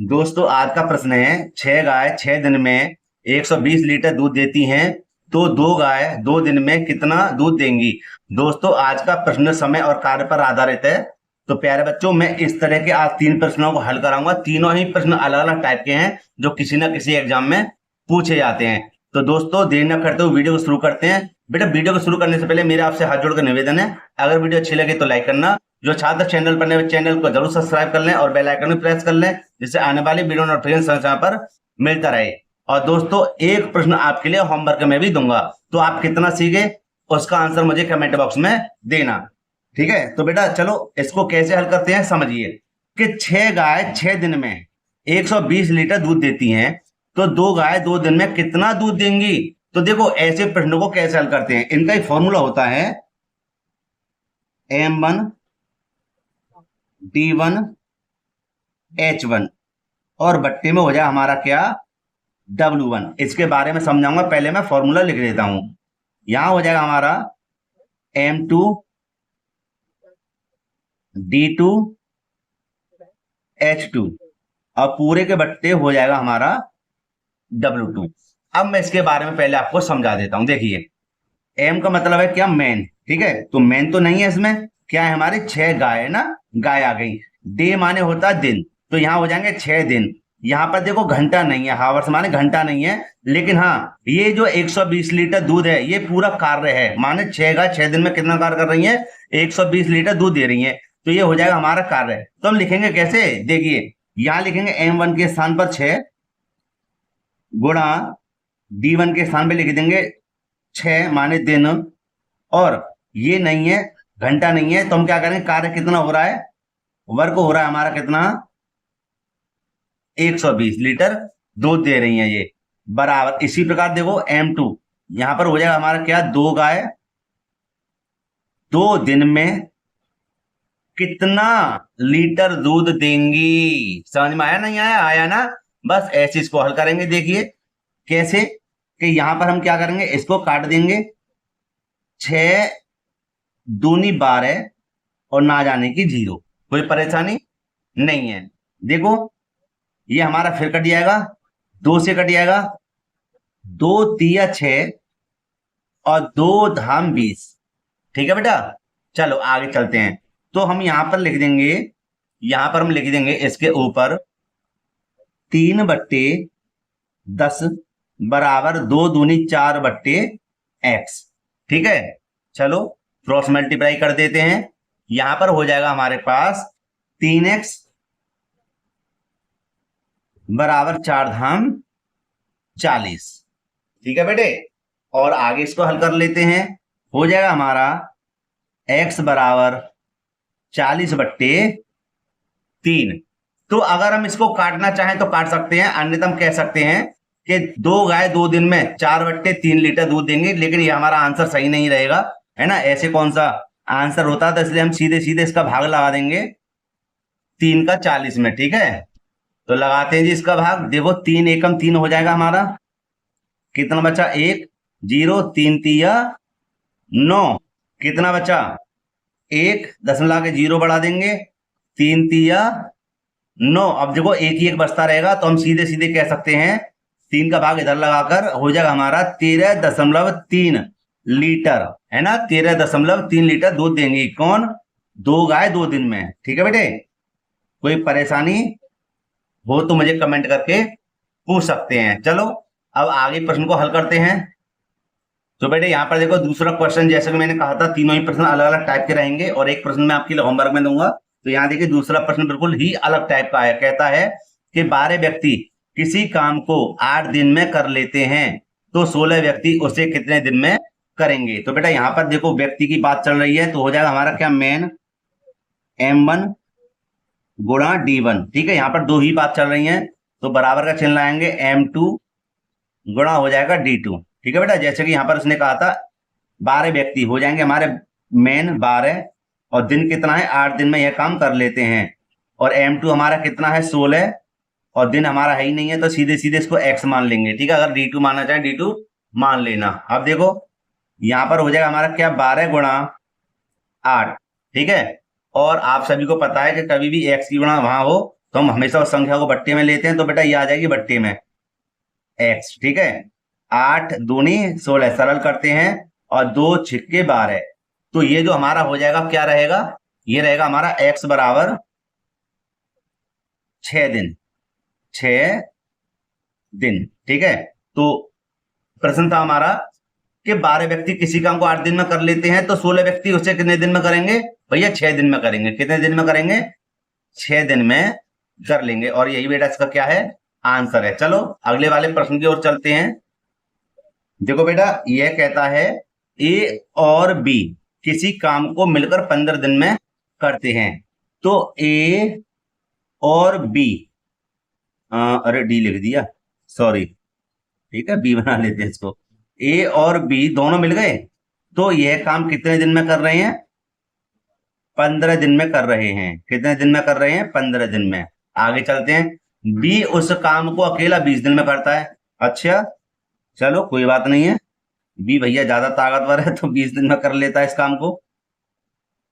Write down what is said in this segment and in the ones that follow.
दोस्तों आज का प्रश्न है, 6 गाय 6 दिन में 120 लीटर दूध देती हैं, तो 2 गाय 2 दिन में कितना दूध देंगी। दोस्तों आज का प्रश्न समय और कार्य पर आधारित है। तो प्यारे बच्चों, मैं इस तरह के आज 3 प्रश्नों को हल कराऊंगा। तीनों ही प्रश्न अलग अलग टाइप के हैं जो किसी न किसी एग्जाम में पूछे जाते हैं। तो दोस्तों देर न करते हुए वीडियो को शुरू करते हैं। बेटा, वीडियो को शुरू करने से पहले मेरा आपसे हाथ जोड़कर निवेदन है, अगर वीडियो अच्छी लगे तो लाइक करना, जो छात्र चैनल पर नए चैनल को जरूर सब्सक्राइब कर लें और बेल आइकन भी प्रेस कर लें, जिससे आने वाली वीडियो नोटिफिकेशन समय समय पर मिलता रहे। और दोस्तों एक प्रश्न आपके लिए होमवर्क में भी दूंगा, तो आप कितना सीखे उसका आंसर मुझे कमेंट बॉक्स में देना। ठीक है, तो बेटा चलो इसको कैसे हल करते हैं समझिए कि 6 गाय 6 दिन में 120 लीटर दूध देती हैं, तो 2 गाय 2 दिन में कितना दूध देंगी। तो देखो ऐसे प्रश्नों को कैसे हल करते हैं, इनका ही फॉर्मूला होता है M1 D1 H1 और बट्टे में हो जाए हमारा क्या, W1। इसके बारे में समझाऊंगा, पहले मैं फॉर्मूला लिख देता हूं। यहां हो जाएगा हमारा M2 D2 H2 और पूरे के बट्टे हो जाएगा हमारा W2। अब मैं इसके बारे में पहले आपको समझा देता हूं। देखिए M का मतलब है क्या, मैन। ठीक है, तो मैन तो नहीं है, इसमें क्या है हमारी 6 गाय है ना, गाय आ गई। डे माने होता है दिन, तो यहां हो जाएंगे 6 दिन। यहां पर देखो घंटा नहीं है, हावर्स माने घंटा नहीं है, लेकिन हाँ ये जो 120 लीटर दूध है ये पूरा कार्य है, माने 6 गाय 6 दिन में कितना कार्य कर रही है, 120 लीटर दूध दे रही है। तो ये हो जाएगा हमारा कार्य। तो हम लिखेंगे कैसे, देखिए यहां लिखेंगे M1 के स्थान पर 6 गुणा D1 के स्थान पे लिख देंगे 6 माने दिन, और ये नहीं है घंटा नहीं है, तो हम क्या करेंगे, कार्य कितना हो रहा है, वर्क हो रहा है हमारा कितना, 120 लीटर दूध दे रही है ये, बराबर। इसी प्रकार देखो M2 यहां पर हो जाएगा हमारा क्या, 2 गाय 2 दिन में कितना लीटर दूध देंगी। समझ में आया नहीं आया, आया ना। बस ऐसे इसको हल करेंगे। देखिए कैसे, कि यहां पर हम क्या करेंगे, इसको काट देंगे, 6 दूनी 12 और ना जाने की 0। कोई परेशानी नहीं है। देखो ये हमारा फिर कट जाएगा, 2 से कट जाएगा, 2 तिया 6 और 2 धाम 20। ठीक है बेटा, चलो आगे चलते हैं। तो हम यहां पर लिख देंगे, यहां पर हम लिख देंगे इसके ऊपर 3/10 बराबर 2 दूनी 4/x। ठीक है, चलो क्रॉस मल्टीप्लाई कर देते हैं। यहां पर हो जाएगा हमारे पास 3x बराबर 4 धाम 40। ठीक है बेटे, और आगे इसको हल कर लेते हैं। हो जाएगा हमारा x बराबर 40/3। तो अगर हम इसको काटना चाहें तो काट सकते हैं, अन्यथा हम कह सकते हैं कि 2 गाय 2 दिन में 4/3 लीटर दूध देंगे, लेकिन ये हमारा आंसर सही नहीं रहेगा, है ना। ऐसे कौन सा आंसर होता है, तो इसलिए हम सीधे सीधे इसका भाग लगा देंगे 3 का 40 में। ठीक है, तो लगाते हैं जी इसका भाग। देखो 3 एकम 3 हो जाएगा हमारा, कितना बचा, 1 0 3 तिया 9, कितना बचा, 1 0 बढ़ा देंगे, 3 तिया 9। अब देखो एक ही एक बचता रहेगा, तो हम सीधे सीधे कह सकते हैं 3 का भाग इधर लगाकर हो जाएगा हमारा 13.3 लीटर, है ना। 13.3 लीटर दूध देंगी कौन, 2 गाय 2 दिन में। ठीक है बेटे, कोई परेशानी हो तो मुझे कमेंट करके पूछ सकते हैं। चलो अब आगे प्रश्न को हल करते हैं। तो बेटे यहाँ पर देखो दूसरा क्वेश्चन, जैसे कि मैंने कहा था तीनों ही प्रश्न अलग अलग टाइप के रहेंगे और एक प्रश्न मैं आपके लिए होमवर्क में दूंगा। तो यहाँ देखिए दूसरा प्रश्न बिल्कुल ही अलग टाइप का है। कहता है कि 12 व्यक्ति किसी काम को 8 दिन में कर लेते हैं, तो 16 व्यक्ति उसे कितने दिन में करेंगे। तो बेटा यहाँ पर देखो व्यक्ति की बात चल रही है, तो हो जाएगा हमारा क्या, मैन M1 गुणा D1। ठीक है, यहाँ पर 2 ही बात चल रही है, तो बराबर का चिन्ह लाएंगे, M2 गुणा हो जाएगा D2। ठीक है बेटा, जैसे कि यहाँ पर उसने कहा था 12 व्यक्ति हो जाएंगे हमारे, मेन 12 और दिन कितना है, 8 दिन में यह काम कर लेते हैं। और M2 हमारा कितना है, 16 और दिन हमारा है ही नहीं है, तो सीधे सीधे इसको x मान लेंगे। ठीक है, अगर D2 मानना चाहे D2 मान लेना। अब देखो यहाँ पर हो जाएगा हमारा क्या, 12 गुणा 8। ठीक है, और आप सभी को पता है कि कभी भी x की गुणा वहां हो तो हम हमेशा उस संख्या को बट्टे में लेते हैं, तो बेटा ये आ जाएगी बट्टे में x, ठीक है। 8 दूनी 16, सरल करते हैं, और 2 छिक्के 12, तो ये जो हमारा हो जाएगा क्या रहेगा, ये रहेगा हमारा x बराबर 6 दिन, 6 दिन, ठीक है। तो प्रश्न था हमारा कि 12 व्यक्ति किसी काम को 8 दिन में कर लेते हैं, तो 16 व्यक्ति उसे कितने दिन में करेंगे, भैया 6 दिन में करेंगे। कितने दिन में करेंगे, 6 दिन में कर लेंगे, और यही बेटा इसका क्या है, आंसर है। चलो अगले वाले प्रश्न की ओर चलते हैं। देखो बेटा यह कहता है ए और बी किसी काम को मिलकर 15 दिन में करते हैं, तो ए और बी, अरे डी लिख दिया, सॉरी, ठीक है, बी बना लेते हैं इसको। ए और बी दोनों मिल गए, तो यह काम कितने दिन में कर रहे हैं, 15 दिन में कर रहे हैं। कितने दिन में कर रहे हैं, 15 दिन में। आगे चलते हैं, बी उस काम को अकेला 20 दिन में करता है। अच्छा चलो कोई बात नहीं है, बी भैया ज्यादा ताकतवर है, तो 20 दिन में कर लेता है इस काम को।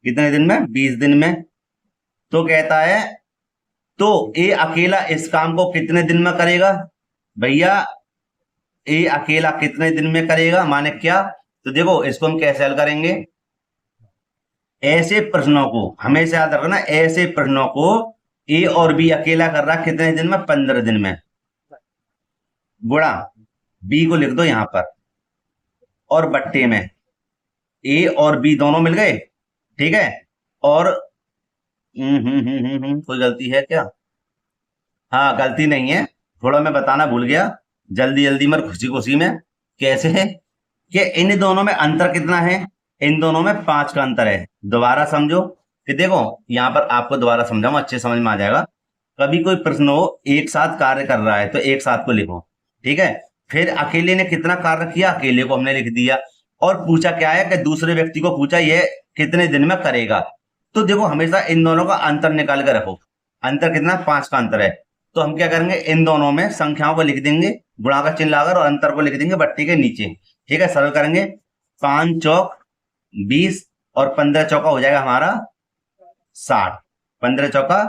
कितने दिन में, 20 दिन में। तो कहता है तो ए अकेला इस काम को कितने दिन में करेगा, भैया ए अकेला कितने दिन में करेगा, माने क्या, तो देखो इसको हम कैसे हल करेंगे, ऐसे प्रश्नों को हमेशा याद रखना, ऐसे प्रश्नों को ए और बी अकेला कर रहा कितने दिन में, 15 दिन में, गुणा बी को लिख दो यहां पर, और बट्टे में ए और बी दोनों मिल गए, ठीक है। और कोई गलती है क्या, हाँ गलती नहीं है, थोड़ा मैं बताना भूल गया जल्दी जल्दी में, खुशी खुशी में। कैसे है कि इन दोनों में अंतर कितना है, इन दोनों में 5 का अंतर है। दोबारा समझो कि देखो यहां पर आपको दोबारा समझाऊं, अच्छे समझ में आ जाएगा। कभी कोई प्रश्न हो एक साथ कार्य कर रहा है तो एक साथ को लिखो, ठीक है। फिर अकेले ने कितना कार्य किया, अकेले को हमने लिख दिया, और पूछा क्या है कि दूसरे व्यक्ति को पूछा ये कितने दिन में करेगा। तो देखो हमेशा इन दोनों का अंतर निकाल कर रखो, अंतर कितना, 5 का अंतर है। तो हम क्या करेंगे, इन दोनों में संख्याओं को लिख देंगे, गुणा का चिन्ह लाकर, और अंतर को लिख देंगे बट्टी के नीचे, ठीक है। सरल करेंगे, 5 चौक 20 और 15 चौका हो जाएगा हमारा 60, 15 चौका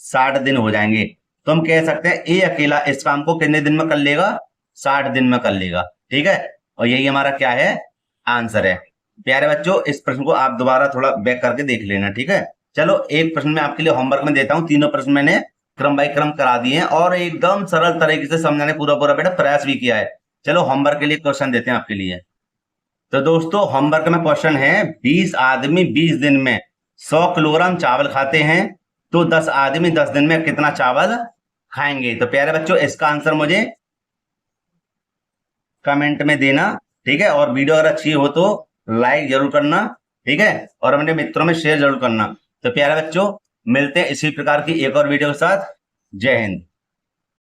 60 दिन हो जाएंगे। तो हम कह सकते हैं ए अकेला इस काम को कितने दिन में कर लेगा, 60 दिन में कर लेगा, ठीक है। और यही हमारा क्या है, आंसर है। प्यारे बच्चों इस प्रश्न को आप दोबारा थोड़ा बैक करके देख लेना, ठीक है। चलो एक प्रश्न मैं आपके लिए होमवर्क में देता हूं, तीनों प्रश्न मैंने क्रम बाय क्रम करा दिए हैं, और एकदम सरल तरीके से समझाने पूरा पूरा बेटा प्रयास भी किया है। चलो होमवर्क के लिए क्वेश्चन देते हैं आपके लिए। तो दोस्तों होमवर्क में क्वेश्चन है, 20 आदमी 20 दिन में 100 किलोग्राम चावल खाते हैं, तो 10 आदमी 10 दिन में कितना चावल खाएंगे। तो प्यारे बच्चों इसका आंसर मुझे कमेंट में देना, ठीक है। और वीडियो अगर अच्छी हो तो लाइक जरूर करना, ठीक है, और अपने मित्रों में शेयर जरूर करना। तो प्यारे बच्चों मिलते हैं इसी प्रकार की एक और वीडियो के साथ। जय हिंद।